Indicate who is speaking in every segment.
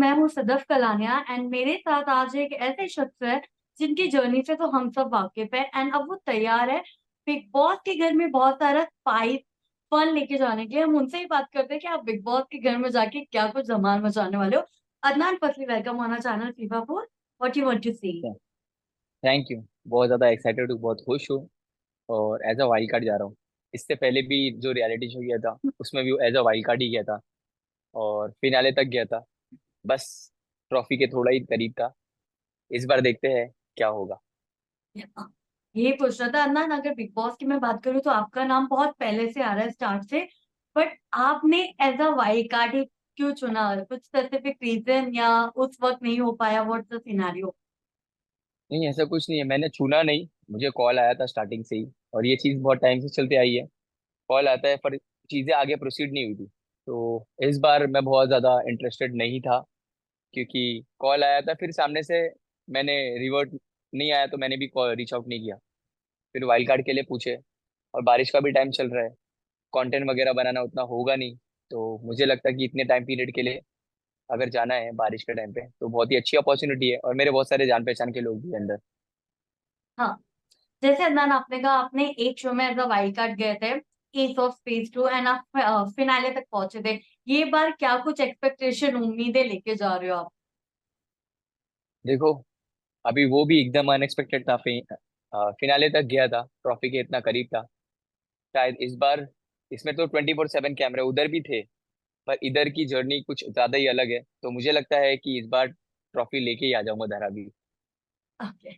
Speaker 1: मैं हूँ सदफ कलानिया एंड मेरे साथ आज एक ऐसे शख्स है जिनकी जर्नी से तो हम सब वाकिफ है एंड अब वो तैयार है बिग बॉस के घर में बहुत सारा स्पाइस फन लेके जाने के लिए। हम उनसे ही बात करते हैं कि आप बिग बॉस के घर में जाके क्या कुछ धमाल मचाने वाले हो। Adnan Fasli, welcome on our channel FIFA food. What you want to see?
Speaker 2: Thank you. बहुत ज़्यादा एक्साइटेड हूँ, बहुत खुश हूँ। और एज अ वाइल्ड कार्ड जा रहा हूँ। इससे पहले भी जो रियलिटी शो किया था उसमें भी एज अ वाइल्ड कार्ड ही गया था और फिनाले तक गया था। बस ट्रॉफी के थोड़ा ही करीब था। इस बार देखते हैं क्या होगा।
Speaker 1: ये पूछ रहा था अदनान, अगर बिग बॉस की मैं बात करूँ तो आपका नाम बहुत पहले से आ रहा है स्टार्ट से, बट आपने एज अ वाइल्ड कार्ड ही क्यों चुना? कुछ स्पेसिफिक रीजन या उस वक्त नहीं हो पाया? What's the scenario?
Speaker 2: नहीं, ऐसा कुछ नहीं है, मैंने चुना नहीं। मुझे कॉल आया था स्टार्टिंग से ही, और ये चीज़ बहुत टाइम से चलती आई है। कॉल आता है पर चीज़ें आगे प्रोसीड नहीं हुई थी। तो इस बार मैं बहुत ज़्यादा इंटरेस्टेड नहीं था, क्योंकि कॉल आया था फिर सामने से मैंने रिवर्ट नहीं आया तो मैंने भी रीच आउट नहीं किया। फिर वाइल्ड कार्ड के लिए पूछे, और बारिश का भी टाइम चल रहा है, कंटेंट वगैरह बनाना उतना होगा नहीं। तो मुझे लगता है कि इतने टाइम पीरियड के लिए अगर जाना है बारिश के टाइम पे तो बहुत ही अच्छी अपॉर्चुनिटी है, और मेरे बहुत सारे जान पहचान के लोग भी हैं अंदर।
Speaker 1: हाँ, जैसे अदनान आपने कहा आपने एक शो में एज अ वाइल्ड कार्ड गए थे, ace of space two, and आप फिनाले तक पहुंचे थे। ये बार क्या कुछ एक्सपेक्टेशन उम्मीदें लेके जा रहे हो आप?
Speaker 2: देखो, अभी वो भी एकदम अनएक्सपेक्टेड था। फिनाले तक गया था, ट्रॉफी के इतना करीब था। शायद इस बार इसमें तो 24/7 कैमरे उधर भी थे, पर इधर की जर्नी कुछ ज्यादा ही अलग है। तो मुझे लगता है कि इस बार ट्रॉफी लेके ही आ जाऊंगा धारा भी।
Speaker 1: ओके,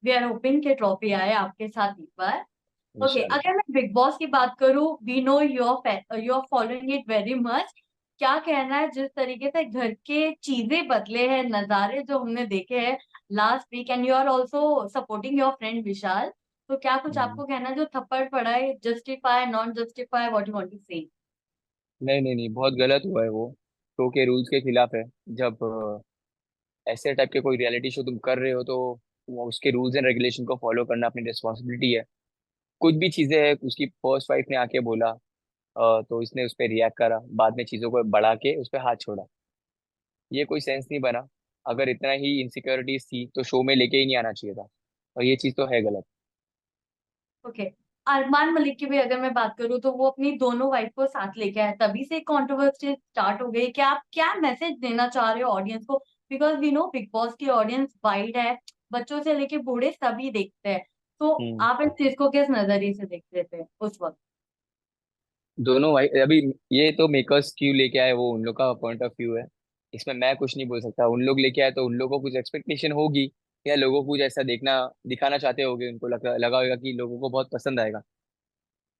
Speaker 1: वी आर होपिंग कि ट्रॉफी आए आपके साथ इस बार। ओके,
Speaker 2: इंशाल्लाह।
Speaker 1: अगर मैं बिग बॉस की बात करूं, we know you are following it very much. क्या कहना है जिस तरीके से घर के चीजें बदले हैं, नजारे जो हमने देखे हैं last week, and you are also supporting your friend Vishal, तो क्या कुछ
Speaker 2: हम्म।
Speaker 1: आपको कहना है जो थप्पड़ पड़ा है? Justify, non justify, what you want to say?
Speaker 2: नहीं नहीं नहीं, बहुत गलत हुआ है वो। शो के रूल्स के खिलाफ है। जब ऐसे टाइप के कोई रियलिटी शो तुम कर रहे हो तो वो उसके रूल्स एंड रेगुलेशन को फॉलो करना अपनी रिस्पॉन्सिबिलिटी है। कुछ भी चीजें हैं, उसकी फर्स्ट वाइफ ने आके बोला, तो इसने उस पर रिएक्ट करा, बाद में चीजों को बढ़ा के उस पर हाथ छोड़ा। ये कोई सेंस नहीं बना। अगर इतना ही इनसिक्योरिटीज थी तो शो में लेके ही नहीं आना चाहिए था, और ये चीज तो है गलत।
Speaker 1: ओके, अरमान मलिक की भी अगर मैं बात करूं तो वो अपनी दोनों वाइफ को साथ लेके आए, तभी से कंट्रोवर्सी स्टार्ट हो गई। क्या आप क्या मैसेज देना चाह रहे हो ऑडियंस को? Because we know Bigg Boss की ऑडियंस वाइड है, बच्चों से लेके बूढ़े सभी देखते हैं। तो
Speaker 2: हम्म।
Speaker 1: आप इस चीज को किस नजरिए से देखते थे उस वक्त?
Speaker 2: दोनों भाई अभी, ये तो मेकर्स क्यों लेके आए वो उन लोग का पॉइंट ऑफ व्यू है। इसमें मैं कुछ नहीं बोल सकता। उन लोग लेके आए तो उन लोगों को कुछ एक्सपेक्टेशन होगी, या लोगों को कुछ ऐसा देखना दिखाना चाहते होंगे, उनको लगा होगा कि लोगों को बहुत पसंद आएगा।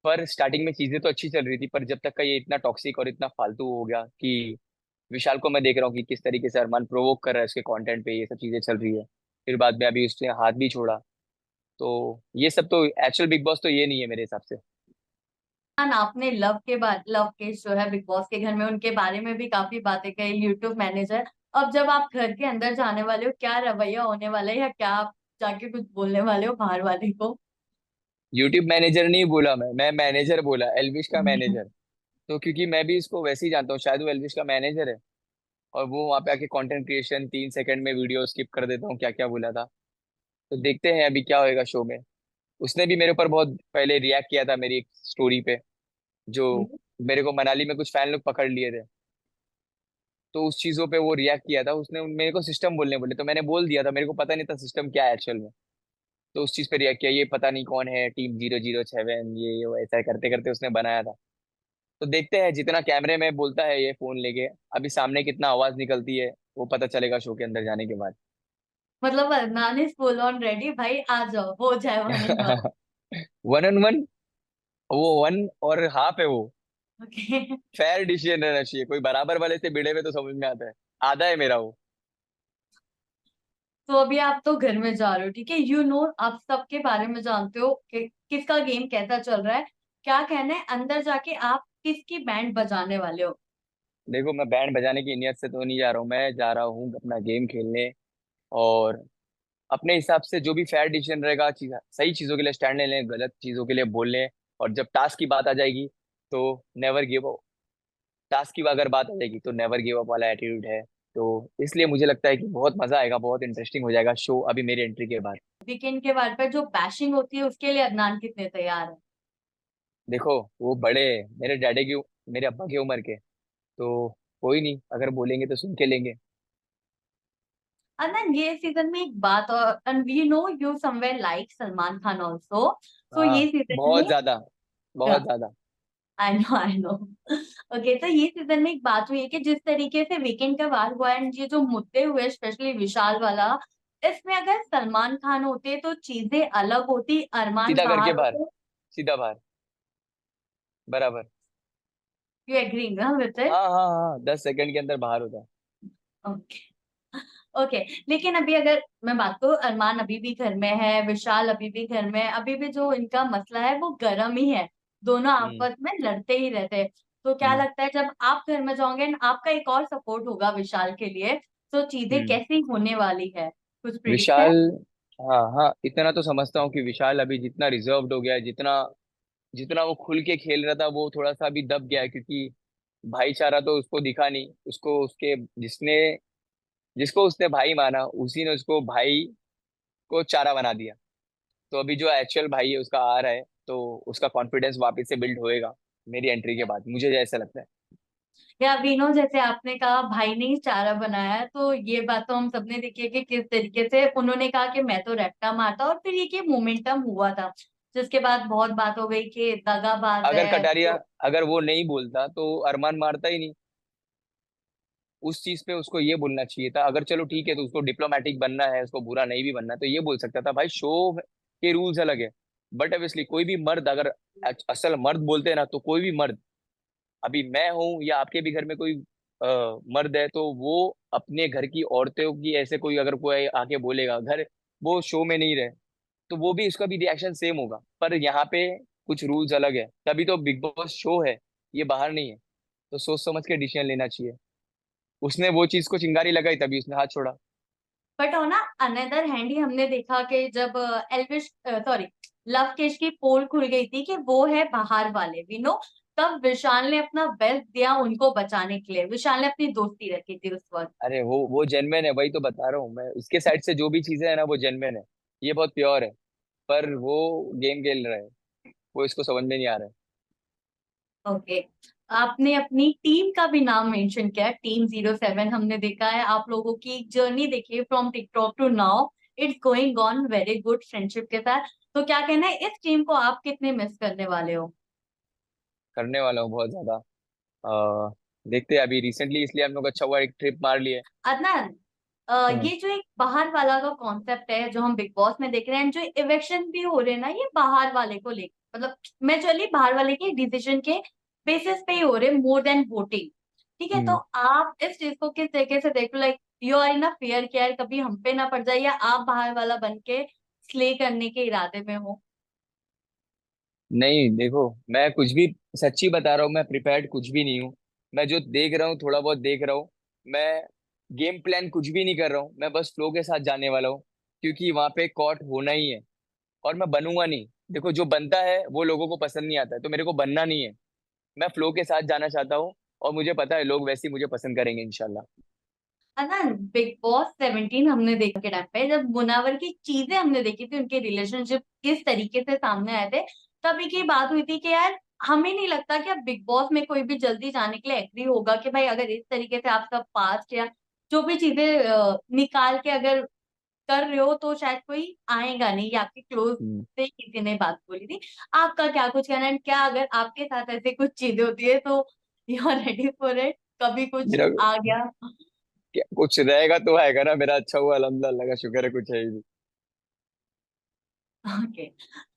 Speaker 2: पर स्टार्टिंग में चीजें तो अच्छी चल रही थी, पर जब तक का ये इतना टॉक्सिक और इतना फालतू हो गया कि विशाल को मैं देख रहा हूँ कि किस तरीके से अरमान प्रोवोक कर रहा है उसके कंटेंट पे, ये सब चीजें चल रही है। फिर बाद में अभी उसने हाथ भी छोड़ा। तो ये सब तो एक्चुअल बिग बॉस तो ये नहीं है मेरे हिसाब से।
Speaker 1: आपने लव के बाद, लव के जो है बिग बॉस के घर में, उनके बारे में भी काफी बातें कही, यूट्यूब मैनेजर। अब जब आप घर के अंदर जाने वाले हो, क्या रवैया होने वाला है, या क्या आप जाके कुछ बोलने वाले हो बाहर वाले को?
Speaker 2: यूट्यूब मैनेजर नहीं बोला, मैं मैनेजर बोला, एल्विश का मैनेजर। तो क्योंकि मैं भी इसको वैसे ही जानता हूँ, शायद वो एल्विश का मैनेजर है। और वो वहाँ पे आके कंटेंट क्रिएशन 3 सेकंड में वीडियो स्किप कर देता हूँ क्या क्या बोला था। तो देखते हैं अभी क्या होएगा शो में। उसने भी मेरे ऊपर बहुत पहले रिएक्ट किया था मेरी एक स्टोरी पे, जो मेरे को मनाली में कुछ फैन लोग पकड़ लिए थे। तो उस चीजों पे वो रिएक्ट किया था उसने, मेरे को सिस्टम बोलने बोले तो मैंने बोल दिया था, मेरे को पता नहीं था सिस्टम क्या है एक्चुअल में। तो उस चीज पे रिएक्ट किया, ये पता नहीं कौन है टीम 007, ये वो ऐसा करते करते उसने बनाया था। तो देखते हैं, जितना कैमरे में बोलता है ये फोन लेके, अभी सामने कितना आवाज निकलती है वो पता चलेगा शो के अंदर जाने के बाद।
Speaker 1: मतलब Adnan is full on ready, भाई आ जाओ, हो जाए वन एंड वन।
Speaker 2: 1 on 1, वो 1.5 है वो।
Speaker 1: ओके।
Speaker 2: फेयर डिसीजन रहना चाहिए, कोई बराबर वाले से भिड़े हुए तो समझ में आता है। आधा है मेरा वो।
Speaker 1: तो अभी आप तो घर में जा रहे हो, ठीक है, यू नो आप सबके बारे में जानते हो कि किसका गेम कैसा चल रहा है। क्या कहना है अंदर जाके आप किसकी बैंड बजाने वाले हो?
Speaker 2: देखो, मैं बैंड बजाने की नियत से तो नहीं जा रहा हूँ, मैं जा रहा हूँ अपना गेम खेलने। और अपने हिसाब से जो भी फेयर डिसीजन रहेगा, सही चीजों के लिए स्टैंड ले लें, गलत चीजों के लिए बोल लें। और जब टास्क की बात आ जाएगी तो नेवर गिव, टास्क की अगर बात आ जाएगी तो नेवर गिव अप वाला एटीट्यूड है। तो इसलिए मुझे लगता है कि बहुत मजा आएगा, बहुत इंटरेस्टिंग हो जाएगा शो अभी मेरी एंट्री के बाद।
Speaker 1: वीकेंड के बारे पर जो बैशिंग होती है उसके लिए अदनान कितने तैयार है?
Speaker 2: देखो वो बड़े हैं, मेरे डैडी की, मेरे अब्बा की उम्र के, तो कोई नहीं, अगर बोलेंगे तो सुन के लेंगे।
Speaker 1: अदनान, ये सीजन में एक बात, और and we know you somewhere like Salman Khan also, तो
Speaker 2: हाँ,
Speaker 1: ये सीजन
Speaker 2: बहुत
Speaker 1: में,
Speaker 2: ज्यादा, बहुत ज्यादा।
Speaker 1: I know I know. Okay, तो ये सीजन में एक बात हुई है कि जिस तरीके से वीकेंड का वार हुआ एंड ये जो मुद्दे हुए स्पेशली विशाल वाला, इसमें अगर सलमान खान होते तो चीजें अलग होती, अरमान
Speaker 2: सीधा करके
Speaker 1: बाहर
Speaker 2: बाहर,
Speaker 1: होते।
Speaker 2: सीधा बाहर, बराबर।
Speaker 1: यू एग्री ना विद इट?
Speaker 2: हाँ हाँ हाँ, 10 सेकंड के अंदर बाहर होता।
Speaker 1: ओके। ओके, लेकिन अभी अगर मैं बात करूँ, अरमान अभी भी घर में है, विशाल अभी भी घर में है, अभी भी जो इनका मसला है वो गर्म ही है, दोनों
Speaker 2: हम्म।
Speaker 1: आपस में लड़ते ही रहते हैं। तो क्या
Speaker 2: हम्म।
Speaker 1: लगता है जब आप घर में जाओगे and आपका एक और सपोर्ट होगा विशाल के लिए, तो चीजें
Speaker 2: हम्म।
Speaker 1: कैसी होने वाली है? कुछ प्रिडिक्ट है?
Speaker 2: विशाल, हाँ हाँ, इतना तो समझता हूँ कि विशाल अभी जितना रिजर्व्ड हो गया है, जितना जितना वो खुल के खेल रहा था, वो थोड़ा सा अभी दब गया है, क्योंकि भाईचारा तो उसको दिखा नहीं, उसको उसके जिसने जिसको उसने भाई माना उसी ने उसको भाई को चारा बना दिया। तो अभी जो एक्चुअल भाई है उसका आ रहा है, तो उसका कॉन्फिडेंस वापस से बिल्ड होएगा मेरी एंट्री के बाद, मुझे ऐसा लगता है।
Speaker 1: या विनो, जैसे आपने कहा भाई ने ही चारा बनाया है, तो ये बात तो हम सबने देखी है कि किस तरीके से उन्होंने कहा कि मैं तो रैप्टा मारता, और फिर ये कि मोमेंटम हुआ था, जिसके बाद बहुत बात हो गई कि दगाबाज
Speaker 2: अगर
Speaker 1: है
Speaker 2: कटारिया,
Speaker 1: तो।
Speaker 2: अगर वो नहीं बोलता तो अरमान मारता ही नहीं। उस चीज पे उसको ये बोलना चाहिए था, अगर चलो ठीक है तो उसको डिप्लोमेटिक बनना है, उसको बुरा नहीं भी बनना है, तो ये बोल सकता था भाई शो के रूल्स अलग है। बट ऑब्वियसली कोई भी मर्द अगर असल मर्द बोलते हैं ना, तो कोई भी मर्द, अभी मैं हूं या आपके भी घर में कोई मर्द है, तो वो अपने घर की औरतों की ऐसे कोई अगर कोई आके बोलेगा, घर वो शो में नहीं रहे, तो वो भी उसका भी रिएक्शन सेम होगा। पर यहाँ पे कुछ रूल्स अलग है, तभी तो बिग बॉस शो है, ये बाहर नहीं है। तो सोच समझ के डिसीजन लेना चाहिए। उसने वो चीज को चिंगारी लगाई, तभी उसने हाथ छोड़ा।
Speaker 1: बट हो ना, अनदर हैंड ही हमने देखा कि जब एल्विश, सॉरी, लवकेश की पोल खुल गई थी कि वो है बाहर वाले, वी नो, तब विशाल ने अपना बेस्ट दिया उनको बचाने के लिए, विशाल ने अपनी दोस्ती रखी थी उस वक्त।
Speaker 2: अरे वो जेन्युइन है, वही तो बता रहा हूँ मैं, उसके साइड से जो भी चीजें है ना वो जेन्युइन है, ये बहुत प्योर है। पर वो गेम खेल रहा है, वो इसको समझ में नहीं आ रहा है।
Speaker 1: ओके, आपने अपनी टीम का भी नाम मेंशन किया, टीम 07, हमने देखा है आप लोगों की एक जर्नी देखी from TikTok to now, it's going on very good friendship के साथ। तो क्या कहना है, इस टीम को आप कितने मिस करने वाले हो?
Speaker 2: करने वाला हूँ बहुत ज्यादा। आ, देखते हैं, अभी रिसेंटली इसलिए हम लोग अच्छा हुआ एक ट्रिप मार लिए।
Speaker 1: अदनान,
Speaker 2: हम्म।
Speaker 1: ये जो एक बाहर वाला का कॉन्सेप्ट है जो हम बिग बॉस में देख रहे हैं, जो इवेक्शन भी हो रहे हैं ना, ये बाहर वाले को लेकर, मतलब मेजरली बाहर वाले के डिसीजन के बेसिस पे ही हो रहे, मोर देन वोटिंग। ठीक है, तो
Speaker 2: हम्म।
Speaker 1: आप इस चीज को किस तरीके से देखो, like you are in a fair care, कभी हम पे ना पड़ जाए, या आप बाहर वाला बन के स्ले करने के इरादे में हो?
Speaker 2: नहीं देखो, मैं कुछ भी सच्ची बता रहा हूँ, मैं प्रिपेयर्ड कुछ भी नहीं हूँ। मैं जो देख रहा हूँ थोड़ा बहुत देख रहा हूँ। मैं गेम प्लान कुछ भी नहीं कर रहा हूँ, मैं बस फ्लो के साथ जाने वाला हूँ, क्योंकि वहां पे कॉट होना ही है। और मैं बनूंगा नहीं। देखो जो बनता है वो लोगों को पसंद नहीं आता है, तो मेरे को बनना नहीं है। मैं फ्लो के साथ जाना चाहता हूँ, और मुझे पता है लोग वैसे ही मुझे पसंद करेंगे इंशाल्लाह।
Speaker 1: है ना, बिग बॉस 17 हमने देखा के टाइम पे जब मुनावर की चीजें हमने देखी थी, उनके रिलेशनशिप किस तरीके से सामने आए थे, तभी की बात हुई थी कि यार हमें नहीं लगता कि अब बिग बॉस में कोई भी जल्दी जाने के लिए एग्री होगा कि भाई अगर इस तरीके से आपका पास्ट या जो भी चीजें निकाल के अगर कर रहे हो, तो शायद कोई आएगा नहीं। ये आपके क्लोज
Speaker 2: हम्म।
Speaker 1: से किसी ने बात बोली थी। आपका क्या कुछ कहना है, क्या अगर आपके साथ ऐसे कुछ चीजें होती है तो you are ready for it, कभी कुछ
Speaker 2: मेरा
Speaker 1: आ गया?
Speaker 2: क्या कुछ रहेगा तो आएगा ना, मेरा अच्छा हुआ अल्हम्दुलिल्लाह, अल्लाह का शुक्र है, कुछ है ही नहीं।
Speaker 1: ओके,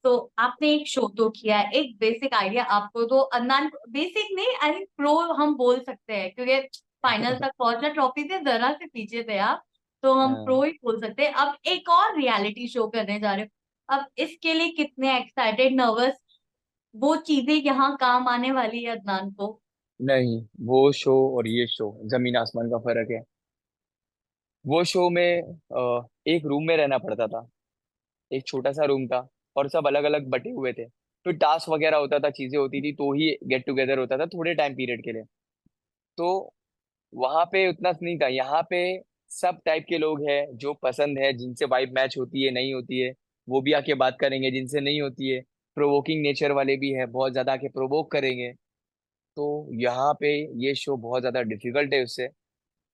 Speaker 1: तो आपने एक शो तो किया है, एक बेसिक आइडिया आपको तो अदनान, बेसिक नहीं, आई थिंक प्रो हम बोल सकते हैं, क्योंकि फाइनल तक पहुंचना, ट्रॉफी से जरा से पीछे थे आप, तो हम
Speaker 2: हाँ।
Speaker 1: प्रो ही बोल सकते हैं। अब एक और रियलिटी शो करने जा रहे हो, अब इसके लिए कितने एक्साइटेड, नर्वस? वो चीजें यहाँ काम आने वाली है अदनान को?
Speaker 2: नहीं, वो शो और ये शो जमीन आसमान का फर्क है। वो शो में एक रूम में रहना पड़ता था, एक छोटा सा रूम था, और सब अलग अलग बटे हुए थे। फिर टास्क वगैरह होता था, चीजें होती थी, तो ही गेट टुगेदर होता था थोड़े टाइम पीरियड के लिए। तो वहां पे उतना नहीं था, यहाँ पे सब टाइप के लोग हैं जो पसंद है, जिनसे वाइब मैच होती है नहीं होती है वो भी आके बात करेंगे, जिनसे नहीं होती है प्रोवोकिंग नेचर वाले भी है, बहुत ज्यादा आके प्रोवोक करेंगे। तो यहाँ पे ये शो बहुत ज्यादा डिफिकल्ट है उससे।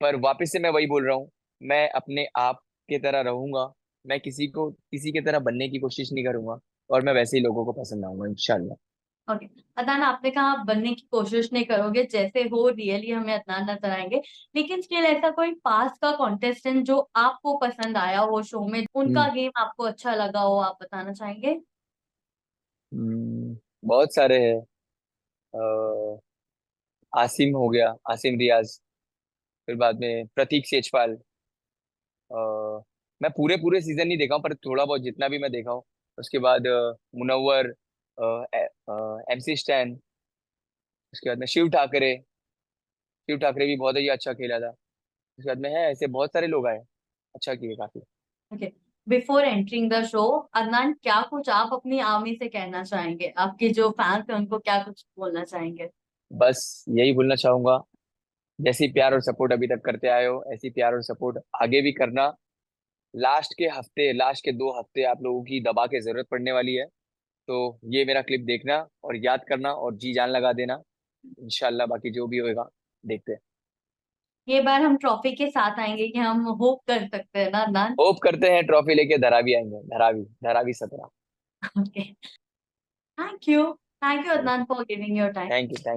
Speaker 2: पर वापस से मैं वही बोल रहा हूँ, मैं अपने आप के तरह रहूंगा, मैं किसी को किसी की तरह बनने की कोशिश नहीं करूंगा, और मैं वैसे ही लोगों को पसंद आऊंगा इंशाल्लाह।
Speaker 1: ओके। अदनान, आपने कहा आप बनने की कोशिश नहीं करोगे, जैसे हो रियली हमें अदनान नजर आएंगे। लेकिन स्टिल ऐसा कोई पास का कॉन्टेस्टेंट जो आपको पसंद आया हो शो में, उनका
Speaker 2: हम्म
Speaker 1: गेम आपको अच्छा लगा हो, आप बताना चाहेंगे?
Speaker 2: बहुत सारे हैं। आसिम हो गया, आसिम रियाज, फिर बाद में प्रतीक सेजपाल। मैं पूरे पूरे सीजन नहीं देखा हूँ, पर थोड़ा बहुत जितना भी मैं देखा हूँ। उसके बाद मुनव्वर, एमसी स्टैन, उसके बाद में शिव ठाकरे। शिव ठाकरे भी बहुत ही अच्छा खेला था। उसके बाद में है ऐसे बहुत सारे लोग आए, अच्छा किए काफी।
Speaker 1: Okay. Before entering the show, Adnan, क्या कुछ आप अपनी आर्मी से कहना चाहेंगे? आपके जो फैंस हैं उनको क्या कुछ बोलना चाहेंगे?
Speaker 2: बस यही बोलना चाहूंगा, जैसी प्यार और सपोर्ट अभी तक करते आए हो, ऐसी प्यार और सपोर्ट आगे भी करना। लास्ट के 2 हफ्ते आप लोगों की दबा के जरूरत पड़ने वाली है। तो ये मेरा क्लिप देखना और याद करना और जी जान लगा देना। इंशाल्लाह बाकी जो भी होएगा देखते हैं।
Speaker 1: ये बार हम ट्रॉफी के साथ आएंगे कि हम होप कर सकते हैं ना अदनान?
Speaker 2: होप करते हैं ट्रॉफी लेके धरावी आएंगे, Dharavi Dharavi 17।
Speaker 1: Okay. Thank you. Thank you Adnan for giving your time.
Speaker 2: Thank you, thank